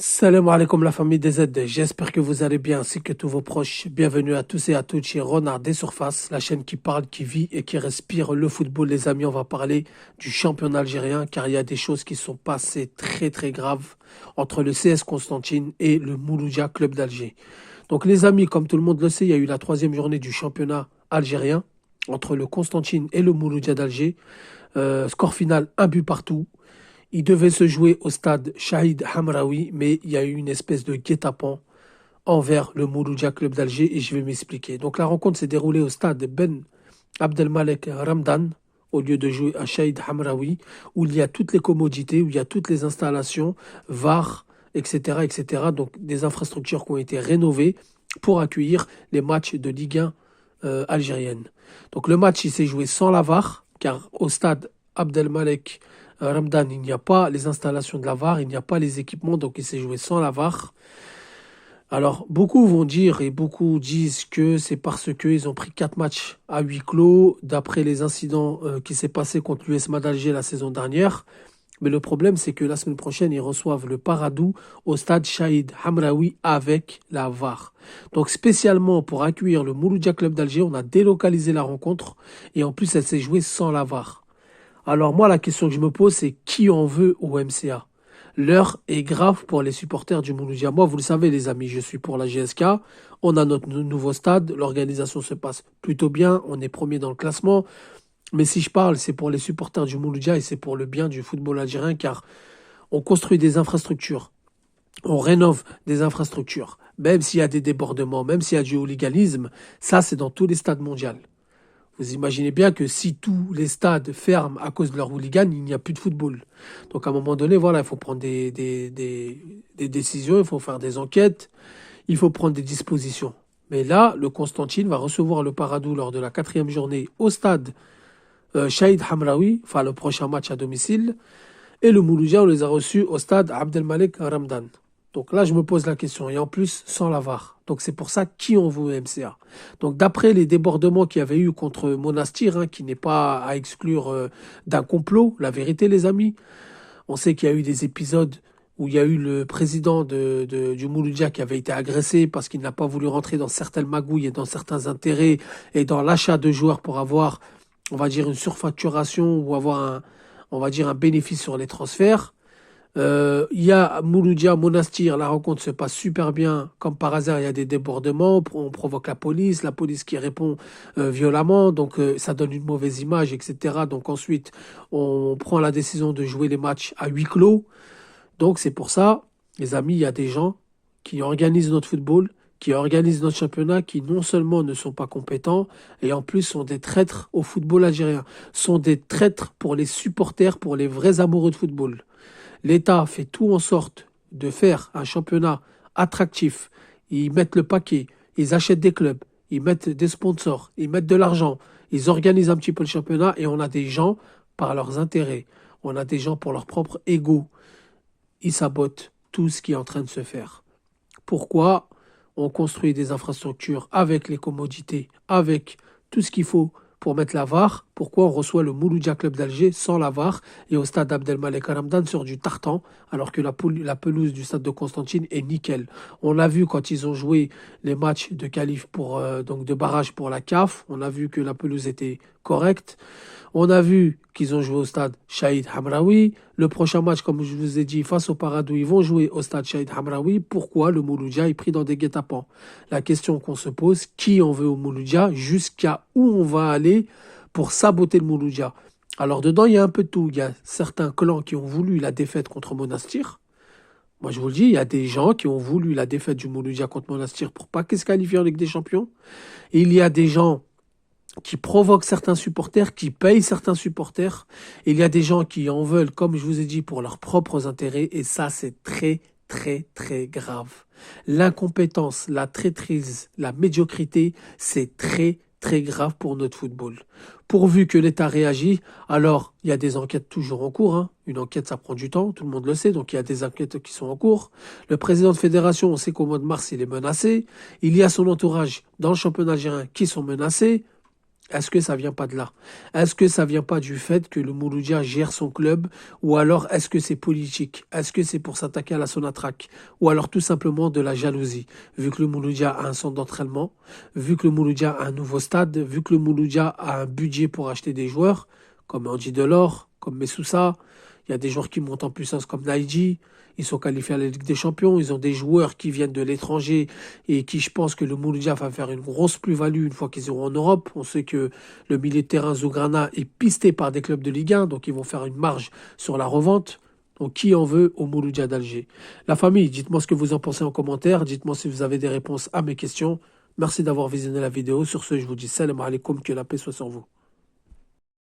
Salam alaikum la famille des Z, j'espère que vous allez bien ainsi que tous vos proches. Bienvenue à tous et à toutes chez Renard des Surfaces, la chaîne qui parle, qui vit et qui respire le football. Les amis, on va parler du championnat algérien car il y a des choses qui sont passées très graves entre le CS Constantine et le Mouloudia Club d'Alger. Donc les amis, comme tout le monde le sait, il y a eu la troisième journée du championnat algérien entre le Constantine et le Mouloudia d'Alger. Score final, un but partout. Il devait se jouer au stade Shahid Hamraoui, mais il y a eu une espèce de guet-apens envers le Mouloudia Club d'Alger et je vais m'expliquer. Donc la rencontre s'est déroulée au stade Ben Abdelmalek Ramdan, au lieu de jouer à Shahid Hamraoui, où il y a toutes les commodités, où il y a toutes les installations, VAR, etc., etc. Donc des infrastructures qui ont été rénovées pour accueillir les matchs de Ligue 1 algérienne. Donc le match il s'est joué sans la VAR, car au stade Abdelmalek Ramdan, il n'y a pas les installations de la VAR, il n'y a pas les équipements, donc il s'est joué sans la VAR. Alors, beaucoup vont dire et beaucoup disent que c'est parce qu'ils ont pris 4 matchs à huis clos, d'après les incidents qui s'est passé contre l'US d'Alger la saison dernière. Mais le problème, c'est que la semaine prochaine, ils reçoivent le Paradou au stade Shahid Hamraoui avec la VAR. Donc, spécialement pour accueillir le Mouloudia Club d'Alger, on a délocalisé la rencontre et en plus, elle s'est jouée sans la VAR. Alors moi, la question que je me pose, c'est qui en veut au MCA? L'heure est grave pour les supporters du Mouloudia. Moi, vous le savez, les amis, je suis pour la GSK. On a notre nouveau stade. L'organisation se passe plutôt bien. On est premier dans le classement. Mais si je parle, c'est pour les supporters du Mouloudia et c'est pour le bien du football algérien car on construit des infrastructures. On rénove des infrastructures. Même s'il y a des débordements, même s'il y a du hooliganisme, ça, c'est dans tous les stades mondiaux. Vous imaginez bien que si tous les stades ferment à cause de leur hooligan, il n'y a plus de football. Donc à un moment donné, voilà, il faut prendre des décisions, il faut faire des enquêtes, il faut prendre des dispositions. Mais là, le Constantine va recevoir le Paradou lors de la quatrième journée au stade Shahid Hamraoui, enfin le prochain match à domicile. Et le Mouloudia, on les a reçus au stade Abdelmalek Ramdan. Donc là, je me pose la question. Et en plus, sans la VAR. Donc c'est pour ça qui on veut au MCA. Donc d'après les débordements qu'il y avait eu contre Monastir, qui n'est pas à exclure d'un complot, la vérité les amis, on sait qu'il y a eu des épisodes où il y a eu le président du Mouloudia qui avait été agressé parce qu'il n'a pas voulu rentrer dans certaines magouilles et dans certains intérêts et dans l'achat de joueurs pour avoir, on va dire, une surfacturation ou avoir on va dire, un bénéfice sur les transferts. Il y a Mouloudia, Monastir, la rencontre se passe super bien. Comme par hasard, il y a des débordements, on provoque la police qui répond violemment, donc ça donne une mauvaise image, etc. Donc ensuite, on prend la décision de jouer les matchs à huis clos. Donc c'est pour ça, les amis, il y a des gens qui organisent notre football, qui organisent notre championnat, qui non seulement ne sont pas compétents, et en plus sont des traîtres au football algérien, sont des traîtres pour les supporters, pour les vrais amoureux de football. L'État fait tout en sorte de faire un championnat attractif. Ils mettent le paquet, ils achètent des clubs, ils mettent des sponsors, ils mettent de l'argent, ils organisent un petit peu le championnat et on a des gens par leurs intérêts, on a des gens pour leur propre ego. Ils sabotent tout ce qui est en train de se faire. Pourquoi on construit des infrastructures avec les commodités, avec tout ce qu'il faut pour mettre la VAR? Pourquoi on reçoit le Mouloudia Club d'Alger sans la VAR et au stade Abdelmalek Ramdan sur du tartan alors que la pelouse du stade de Constantine est nickel? On l'a vu quand ils ont joué les matchs de qualif pour donc de barrage pour la CAF, on a vu que la pelouse était correcte. On a vu qu'ils ont joué au stade Shahid Hamraoui. Le prochain match, comme je vous ai dit, face au Paradou, ils vont jouer au stade Shahid Hamraoui. Pourquoi le Mouloudia est pris dans des guet-apens? La question qu'on se pose, qui on veut au Mouloudia? Jusqu'à où on va aller pour saboter le Mouloudia? Alors dedans, il y a un peu de tout. Il y a certains clans qui ont voulu la défaite contre Monastir. Moi, je vous le dis, il y a des gens qui ont voulu la défaite du Mouloudia contre Monastir pour pas qu'ils se qualifient en Ligue des Champions. Et il y a des gens qui provoquent certains supporters, qui payent certains supporters. Il y a des gens qui en veulent, comme je vous ai dit, pour leurs propres intérêts. Et ça, c'est très grave. L'incompétence, la traîtrise, la médiocrité, c'est très grave pour notre football. Pourvu que l'État réagit, alors il y a des enquêtes toujours en cours. Une enquête, ça prend du temps, tout le monde le sait, donc il y a des enquêtes qui sont en cours. Le président de fédération, on sait qu'au mois de mars, il est menacé. Il y a son entourage dans le championnat algérien qui sont menacés. Est-ce que ça vient pas de là? Est-ce que ça vient pas du fait que le Mouloudia gère son club? Ou alors est-ce que c'est politique? Est-ce que c'est pour s'attaquer à la Sonatrach? Ou alors tout simplement de la jalousie? Vu que le Mouloudia a un centre d'entraînement, vu que le Mouloudia a un nouveau stade, vu que le Mouloudia a un budget pour acheter des joueurs, comme Andy Delors, comme Messoussa, il y a des joueurs qui montent en puissance comme Naïdji, ils sont qualifiés à la Ligue des Champions, ils ont des joueurs qui viennent de l'étranger et qui, je pense que le Mouloudia va faire une grosse plus-value une fois qu'ils seront en Europe. On sait que le milieu de terrain Zougrana est pisté par des clubs de Ligue 1, donc ils vont faire une marge sur la revente. Donc qui en veut au Mouloudia d'Alger? La famille, dites-moi ce que vous en pensez en commentaire, dites-moi si vous avez des réponses à mes questions. Merci d'avoir visionné la vidéo. Sur ce, je vous dis salam alaikum, que la paix soit sur vous.